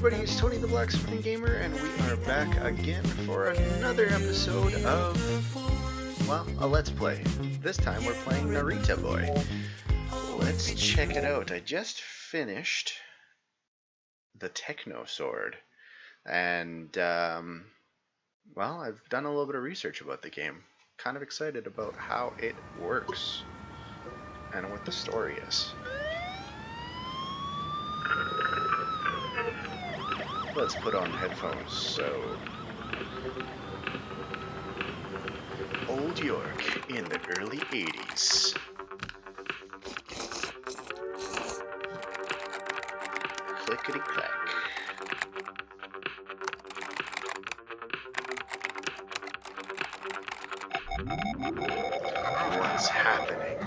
everybody, it's Tony the Blacksmithing Gamer, and we are back again for another episode of, well, a Let's Play. This time we're playing Narita Boy. Let's check it out. I just finished the Techno Sword, and, well, I've done a little bit of research about the game. Kind of excited about how it works, and what the story is. Let's put on headphones, so... Old York in the early 80s. Clickety-clack. What's happening?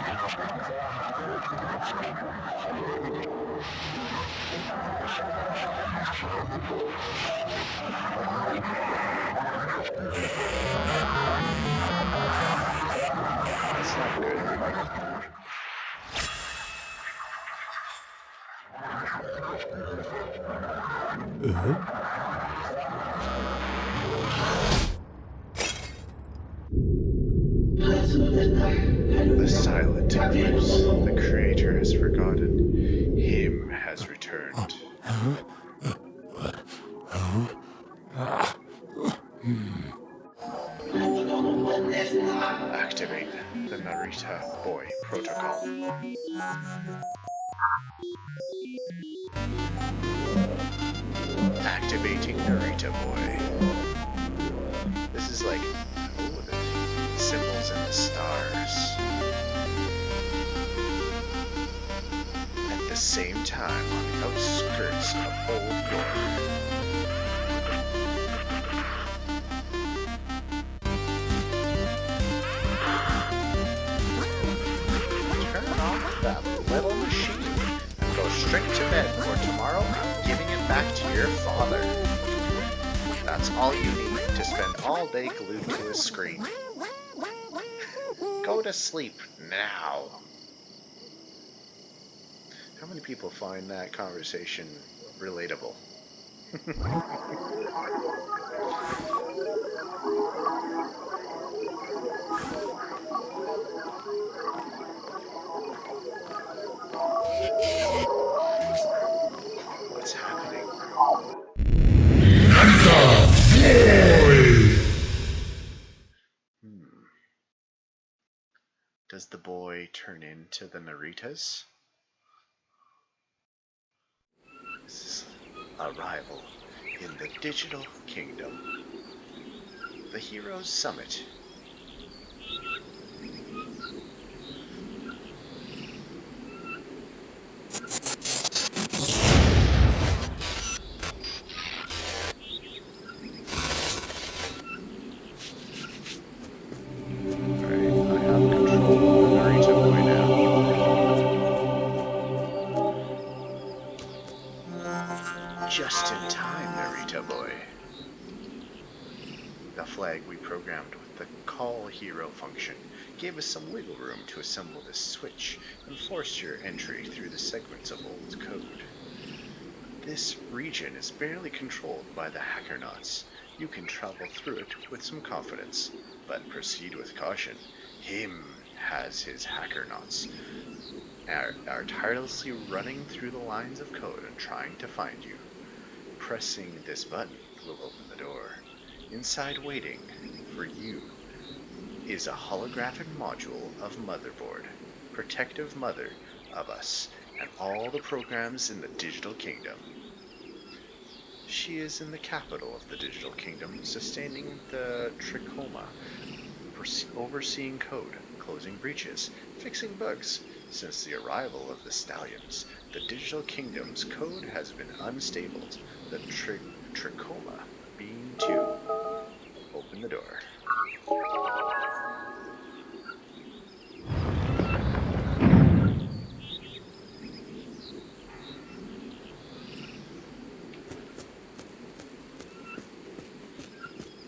That's not good. The silent eclipse, the creator has forgotten. Him has returned. Activate the Narita Boy protocol. Activating Narita Boy. This is like, oh, the symbols and the stars. At the same time, on the outskirts of Old York. That little machine and go straight to bed, for tomorrow I'm giving it back to your father. That's all you need to spend all day glued to a screen. Go to sleep now. How many people find that conversation relatable? What's happening? Does the boy turn into the Naritas? This is a rival in the digital kingdom. The Heroes Summit. Just in time, Narita Boy. The flag we programmed with the call hero function gave us some wiggle room to assemble this switch and force your entry through the segments of old code. This region is barely controlled by the Hackernauts. You can travel through it with some confidence, but proceed with caution. Him has his Hackernauts are tirelessly running through the lines of code and trying to find you. Pressing this button will open the door. Inside waiting for you is a holographic module of Motherboard, protective mother of us and all the programs in the Digital Kingdom. She is in the capital of the Digital Kingdom, sustaining the Trachoma, overseeing code, closing breaches, fixing bugs. Since the arrival of the Stallions, the Digital Kingdom's code has been unstable. The Trachoma being to open the door.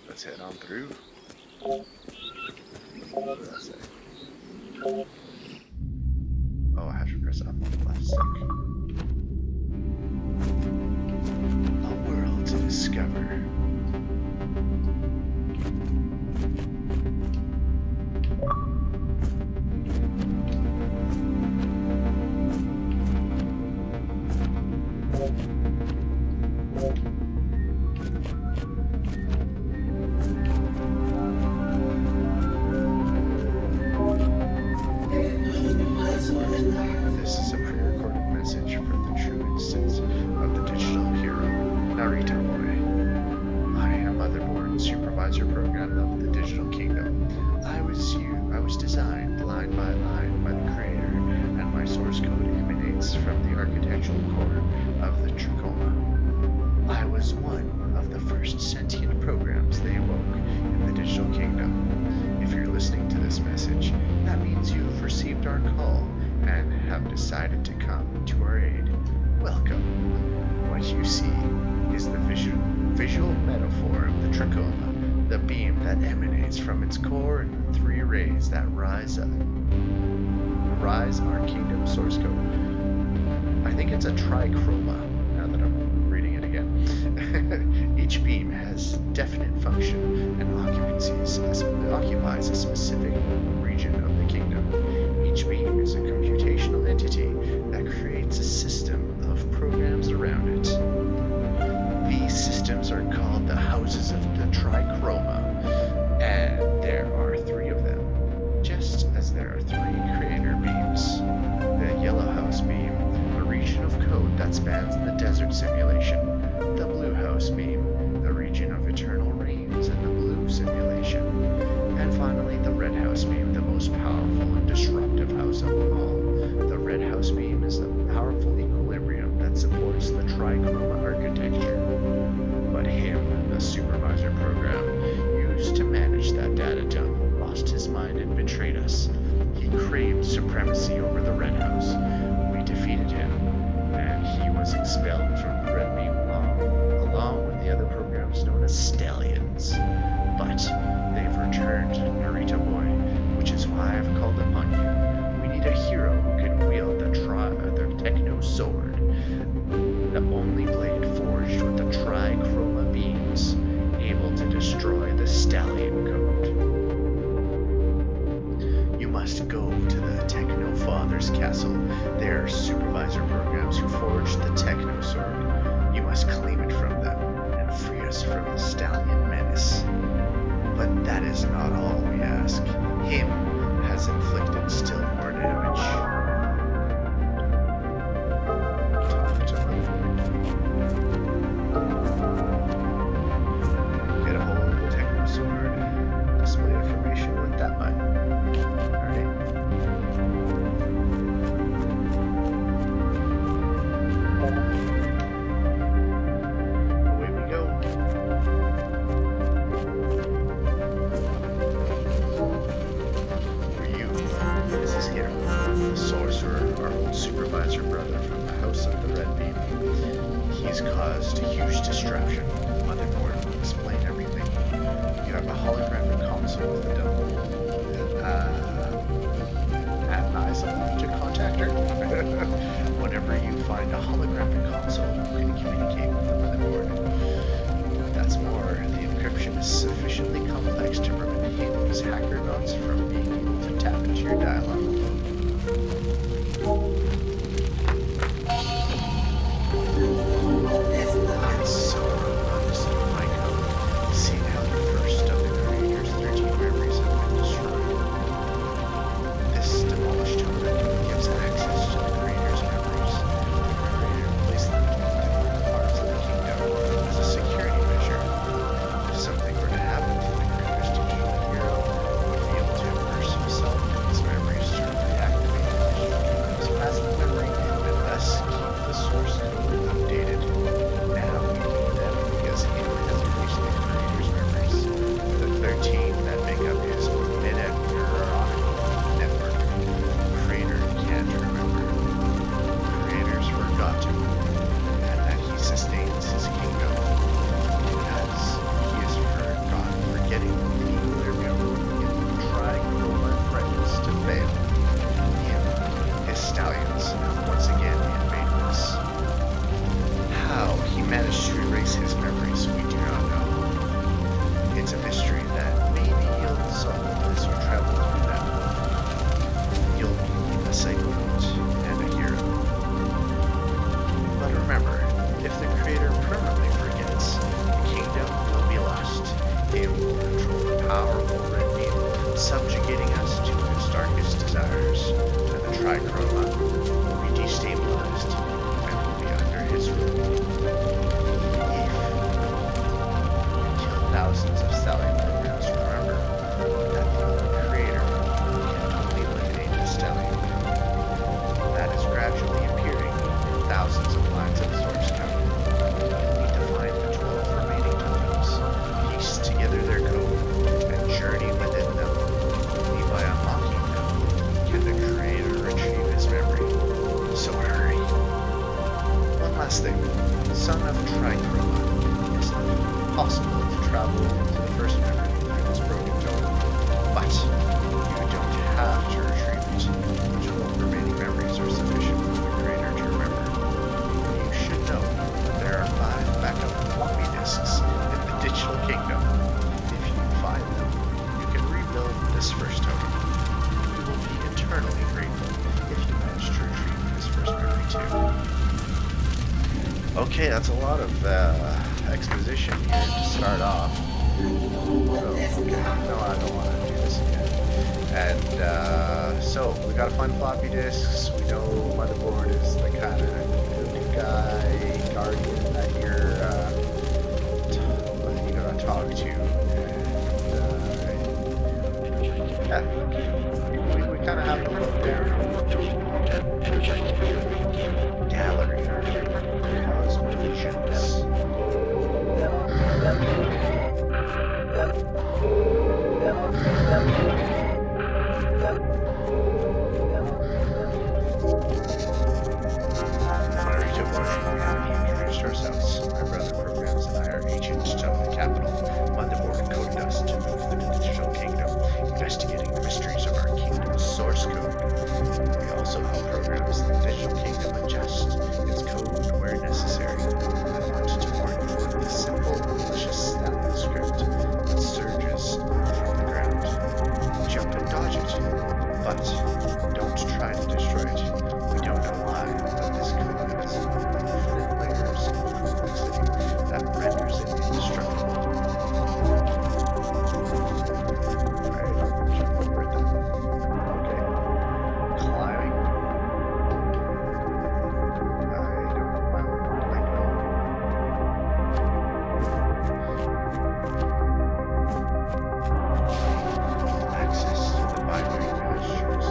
Let's head on through. What did I say? Oh, I have to press up on the left stick. Oh instance of the digital hero, Narita Boy. I am Motherboard, supervisor program of the Digital Kingdom. I was designed line by line by the creator, and my source code emanates from the architectural core of the Trachoma. I was one of the first sentient programs they awoke in the Digital Kingdom. If you're listening to this message, that means you've received our call and have decided to come to our aid. Welcome. What you see is the visual metaphor of the Trachoma, the beam that emanates from its core and the three rays that rise our kingdom source code. I think it's a trichroma, now that I'm reading it again. Each beam has definite function and occupies a specific region of the kingdom. Each beam is a computational entity that creates a system of programs around it. These systems are called the houses of the trichroma, and there are three of them, just as there are three creator beams. The yellow house beam, a region of code that spans the desert simulation. The blue house beam, the region of eternal rains and the blue simulation. And finally, the red house beam, the most powerful and disruptive house of them all. The red house beam is a powerful equilibrium that supports the trichroma architecture. But him, the supervisor program, used to manage that data dump, lost his mind and betrayed us. He craved supremacy over the red house. We defeated him, and he was expelled from the red beam along with the other programs known as Stallions. But they've returned, Narita Boy, which is why I've called upon you. We need a hero who can wield the Techno Sword, the only blade forged with the trichroma beams, able to destroy the Stallion code. You must go to the Techno Father's castle. They are supervisor programs who forged the Techno Sword. You must claim it from them and free us from the Stallion menace. But that is not all we ask. Him has inflicted still more damage. Talk to him. Get a hold of the Techno Sword. Display information with that button. Alright. Away we go. For you, this is Hero, the sorcerer, our old supervisor brother from the House of the Red Beam. He's caused huge distraction. Motherboard will explain everything. You have a holographic console with a double advisable to contact her. Whenever you find a holographic console, you can communicate with the motherboard. That's more, the encryption is sufficiently complex to prevent Halo's hacker nodes from being able to tap into your dialogue. It's so robust in my code. See how the first of the creator's 13 memories have been destroyed. This demolished token gives access to the creator's memories. The creator placed them in different parts of the kingdom as a security measure. If something were to happen to the creator's digital hero, would be able to immerse himself in his memories to reactivate the digital kingdom's passive memory and thus keep the source code updated. Now we need them because he has erased the creator's memories. The 13 that make up his mid-neuronal network, the creator can't remember. The creator's forgotten, and that he sustains his kingdom because he is forgetting the equilibrium in the trichroma fragments to fail. Him, his Stallions, have once again invaded us. How he managed to erase his memories, we do not know. It's a mystery that maybe you'll solve as you travel through them. You'll be a psychonaut and a hero. But remember, if the creator permanently forgets, the kingdom will be lost. Him will control the powerful red beam, subjugating us to his darkest desires, and the trichroma will be destabilized and will be thing. Son of Trichroma, it's not possible to travel to the first memory through this broken door, but you don't have to retrieve it. The 12 remaining memories are sufficient for the creator to remember. You should know that there are 5 backup floppy disks in the digital kingdom. If you find them, you can rebuild this first totem. You will be eternally grateful if you manage to retrieve this first memory too. Okay, that's a lot of exposition here to start off. Okay, no, I don't want to do this again. And so we gotta find floppy disks. We know motherboard is the kind of good guy, guardian that you're gonna talk to. And yeah, we kind of have to look there. Gallery. Cosmovisions. Narita Boy, we haven't introduced ourselves. My brother programs and I are agents of the capital, motherboard and code dust to move through the digital kingdom, investigating the mysteries of our kingdom's source code. We also help programs in the digital kingdom adjust its code where necessary. I want to warn you of the simple, malicious Stallion script that surges from the ground. Jump and dodge it, but don't try to destroy it. We don't know why, but this code has infinite layers of complexity that renders it indestructible. Alright, jump over it then. Okay. Climbing. I don't know why we want to let go. Access to the binary pastures.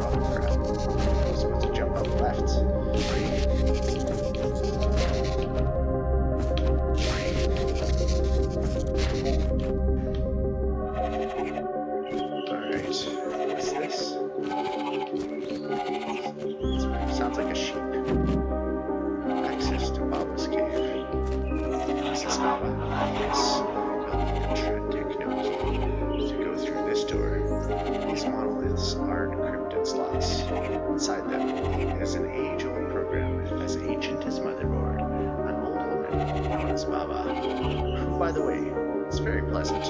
Oh crap. I'm supposed to jump up left. Alright, what's this? Sounds like a sheep. Access to Baba's cave. Is this Baba? Yes. You'll need a Techno-Key to go through this door. These monoliths are encrypted slots. Inside them is an age-old program as ancient as motherboard. An old woman known as Baba, who, by the way, is very pleasant.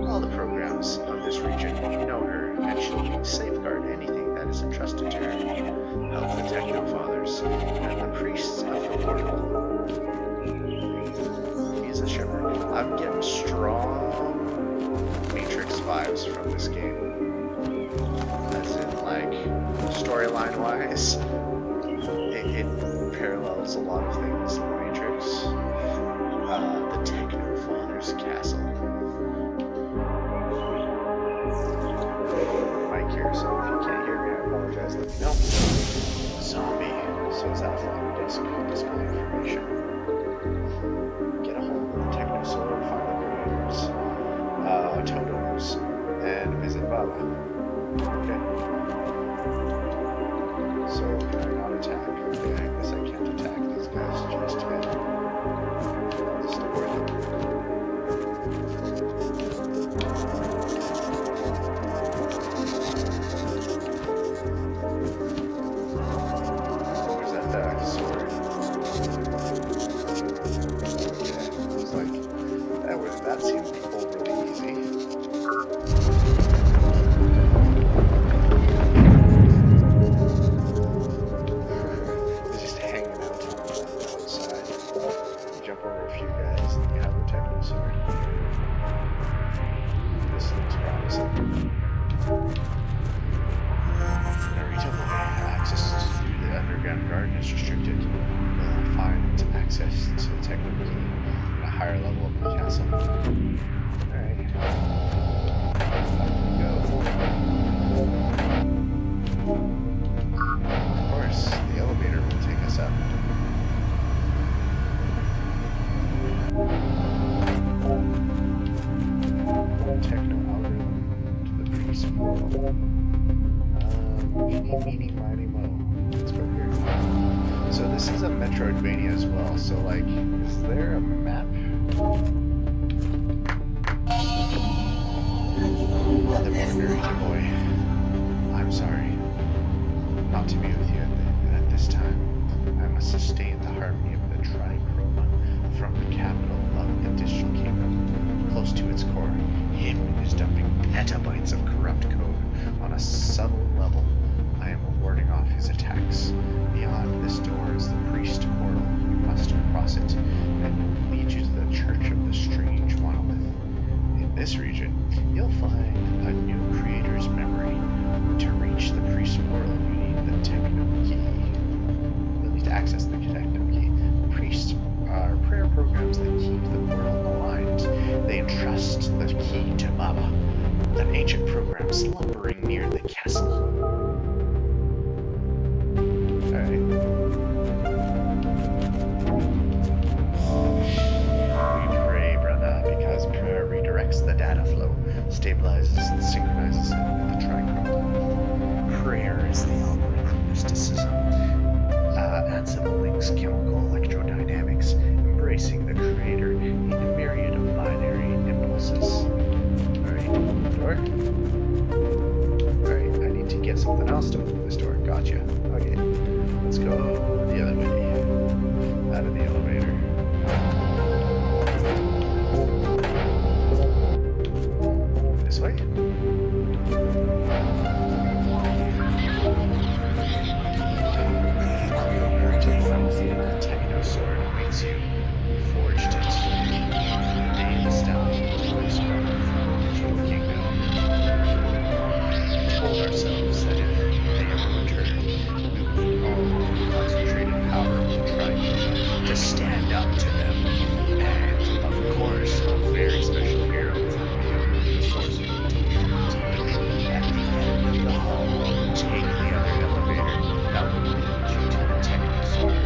All the programs of this region know her, and she'll safeguard anything that is entrusted to her. Help the Techno Fathers and the priests of the portal. He's a shepherd. I'm getting strong Matrix vibes from this game. As in, like, storyline-wise, it parallels a lot of things in Matrix. The Techno Fathers Castle. Mic here, so if you can't hear me, I apologize. Let me know. Zombie. So is that a floppy disk? Display information. Get a hold of the Techno Sword, find the creators, totems, and visit Baba. Okay. So can I not attack? Okay, I guess I can't attack these guys just yet. I'll just ignore them. Where's that sword? Okay, looks like that seemed to pull really easy. It's just hanging out on the outside. You jump over a few guys and you have a Techno Sword. priest portal. Meeny, miny, mo. Let's go here. So this is a Metroidvania as well. So like, is there a map? Another Narita Boy. I'm sorry. Not to be with you at this time. I must sustain the harmony of the Trichroma from the capital of the Digital Kingdom. Close to its core, him is dumping petabytes of corrupt code on a subtle level. I am warding off his attacks. Beyond this door is the priest portal. You must cross it, and it will lead you to the Church of the Strange Monolith. In this region, you'll find a new creator's memory. To reach the priest portal, you need the Techno-Key. You'll need to access the Techno-Key. Priests are prayer programs that keep the portal aligned. They entrust the key to Baba, an ancient program slumbering near the castle. Alright. We pray, brother, because prayer redirects the data flow, stabilizes and synchronizes it with the trichroma. Prayer is the algorithm of mysticism. Ansiblinks chemical electrodynamics, embracing the creator in a myriad of binary impulses. Alright, door. Alright, I need to get something else to open this door. Gotcha. Okay, let's go the other way. Out of the elevator. This way? The Techno Sword awaits you. Forged it. The day the Stallions were sprung from the Digital Kingdom. We told ourselves that if they ever returned, we would all the concentrated power of the Trichroma to stand up to them. And, of course, a very special hero from the source of utilities. At the end of the hall, take the other elevator that will lead you to the Techno Sword.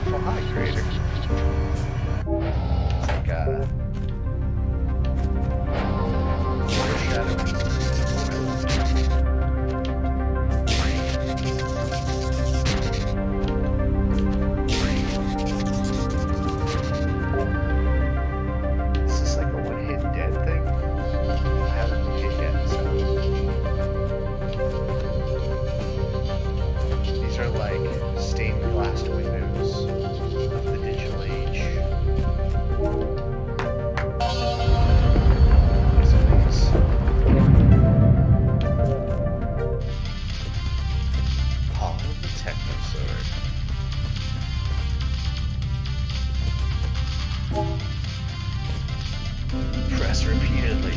Oh, hi, creator. It's like a foreshadowing. Is this like a one-hit dead thing? I haven't hit yet, so. These are like stained glass windows of the digital age. These are these. Hall of the Techno Sword. Press repeatedly.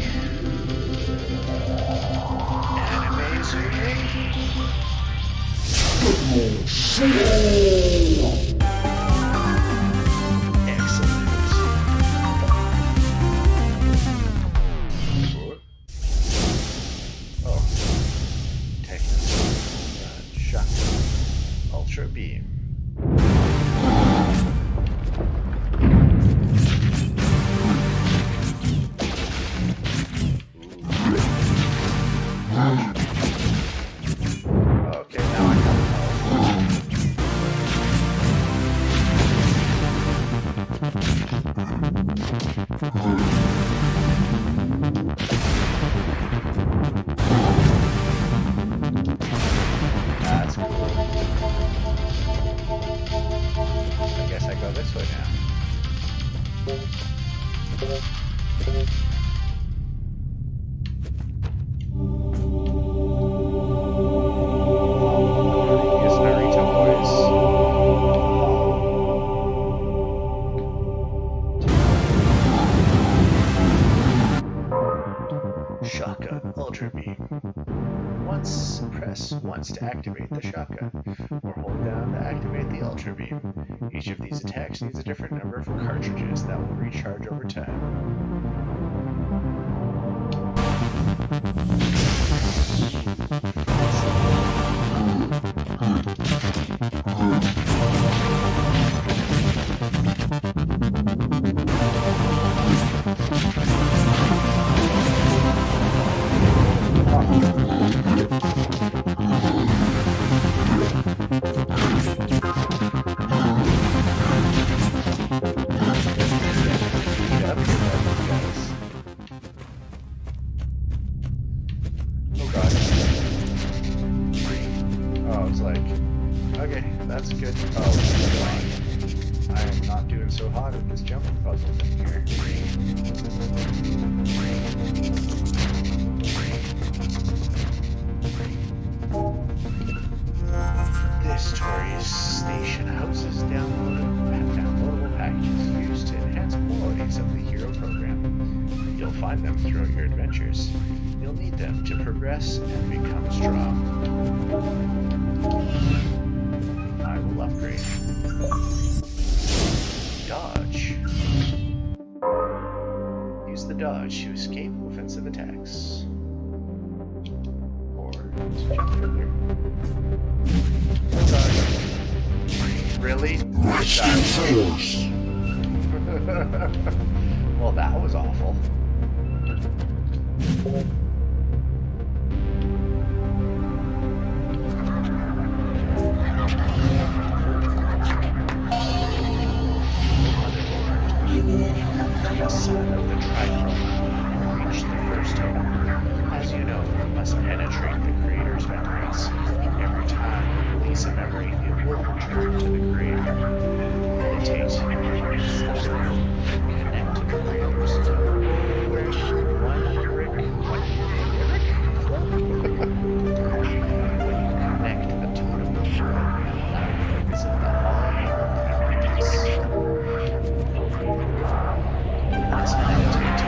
Anime zooming. Excellent. Oh. Techno Sword. Shock. Ultra beam. Okay, now I got That's cool. I guess I go this way now. Yes, Narita Boys. Shotgun Ultra Beam. Press once to activate the shotgun, or hold down to activate the Ultra Beam. Each of these attacks needs a different number of cartridges that will recharge over time. was like, okay, that's good. Oh god. I am not doing so hot at this jumping puzzle thing here. This tourist station houses downloadable packages used to enhance qualities of the hero program. You'll find them throughout your adventures. You'll need them to progress and become strong. I will upgrade. Dodge. Use the dodge to escape offensive attacks. Or to jump further. Dodge. Really? Well, that was awful. Son of the Trichroma, reach the first totem. As you know, you must penetrate the creator's memories. Every time you release a memory, it will return to the creator. Meditate, connect to the creator's one lyric. When you connect the totem with the lines of the hall memories. Let's meditate.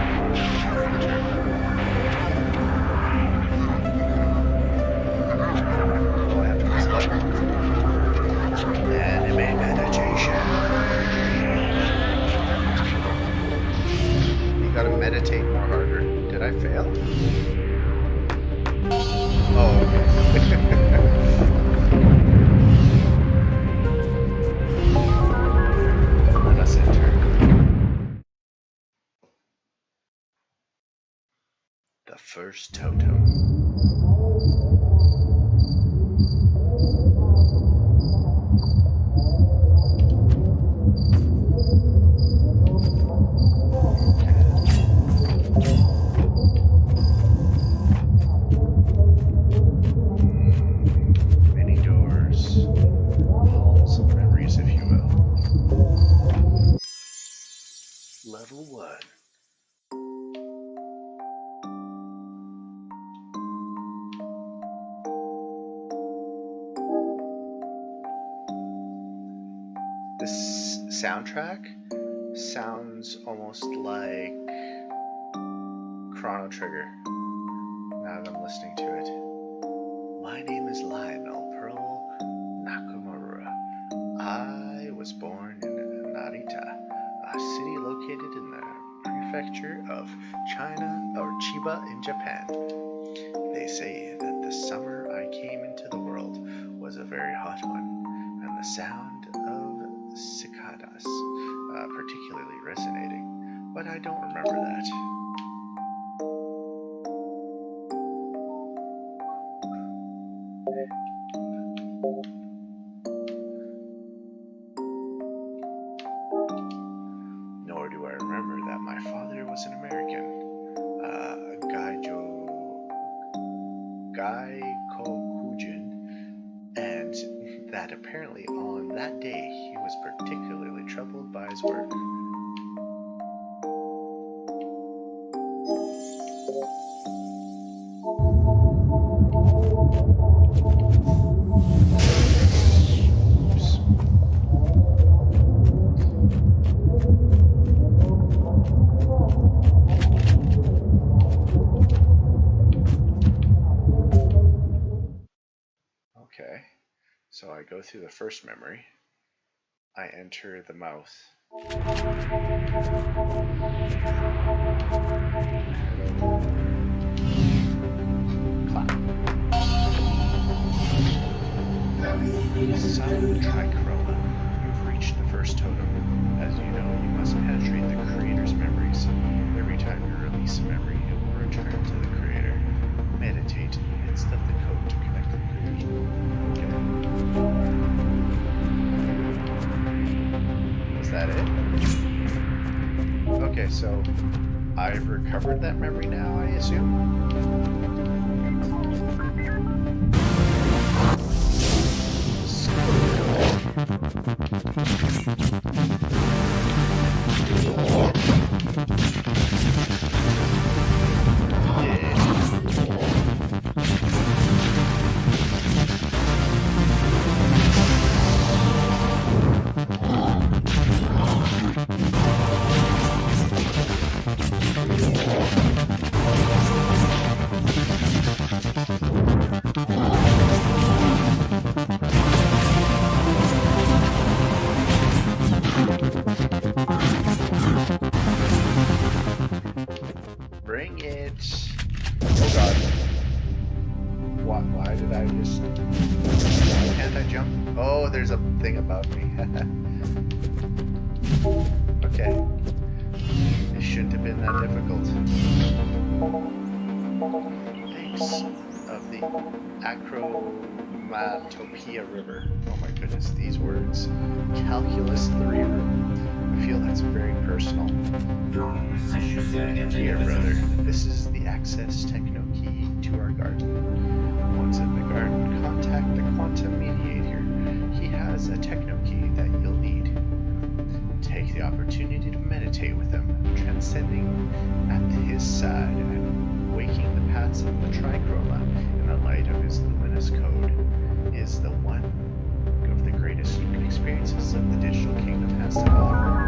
Oh, I have to press the button. Anime meditation. You gotta meditate more harder. Did I fail? Oh, okay. Let us enter. The first totem. Many doors, halls of memories, if you will. Level 1. This soundtrack sounds almost like Chrono Trigger now that I'm listening to it. My name is Lionel Pearl Nakamura. I was born in Narita, a city located in the prefecture of Chiba in Japan. They say that the summer I came into the world was a very hot one, and the sound of cicadas particularly resonating, but I don't remember that. Nor do I remember that my father was an American, Gaikokujin, and that apparently on that day he was particularly troubled by his work. Okay, so I go through the first memory. I enter the mouth. Clap. Son of the Trichroma, you've reached the first totem. As you know, you must penetrate the creator's memories. Every time you release a memory, it will return to the creator. Meditate and stuff the code to connect to the creator. Okay. Is that it? Okay, so I've recovered that memory now, I assume? Oh, there's a thing above me. Okay. It shouldn't have been that difficult. Thanks of the Acromatopia River. Oh my goodness, these words. Calculus 3 room. I feel that's very personal. Here, brother. This is the access Techno-Key to our garden. Once in the garden, contact the quantum mediator. He has a Techno-Key that you'll need. Take the opportunity to meditate with him, transcending at his side and waking the paths of the trichroma in the light of his luminous code is the one of the greatest experiences of the digital kingdom has to offer.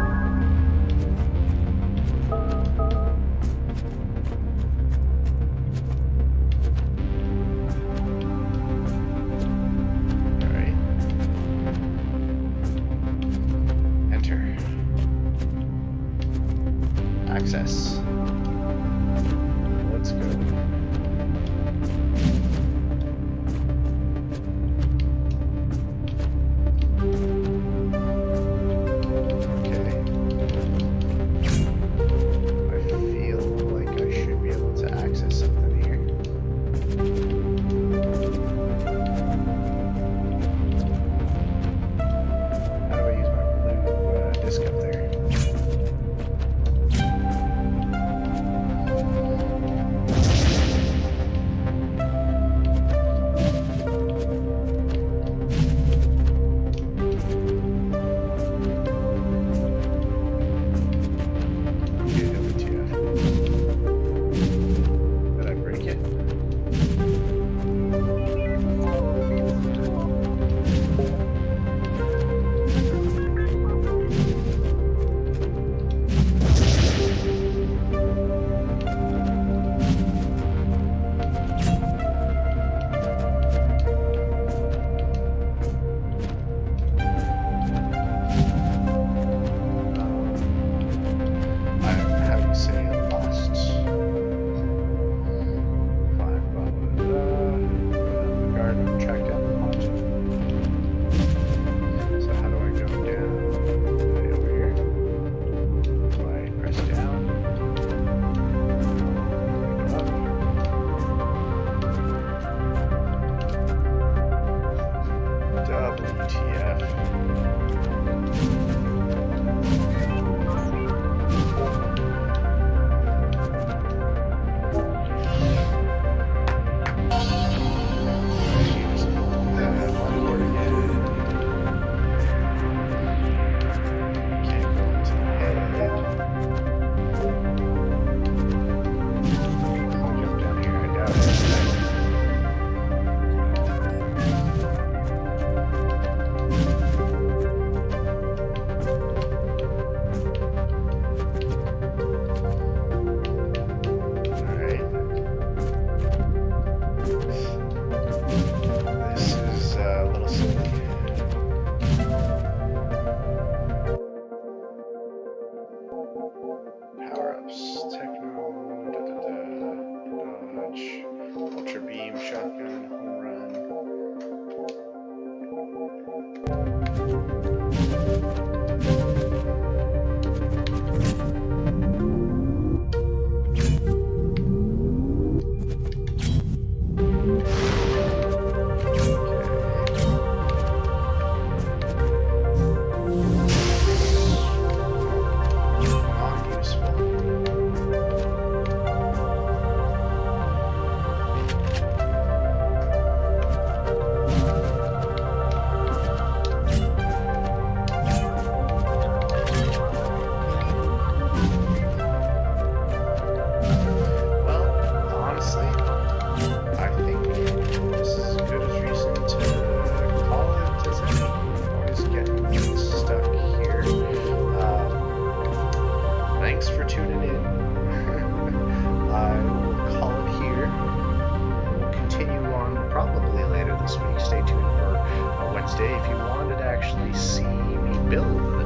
Access. Let's go. Okay. I feel like I should be able to access something here. How do I use my blue disc up there?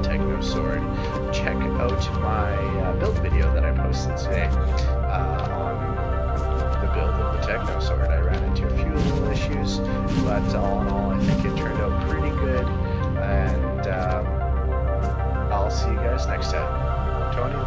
Techno Sword, check out my build video that I posted today on the build of the Techno Sword. I ran into a few little issues, but all in all, I think it turned out pretty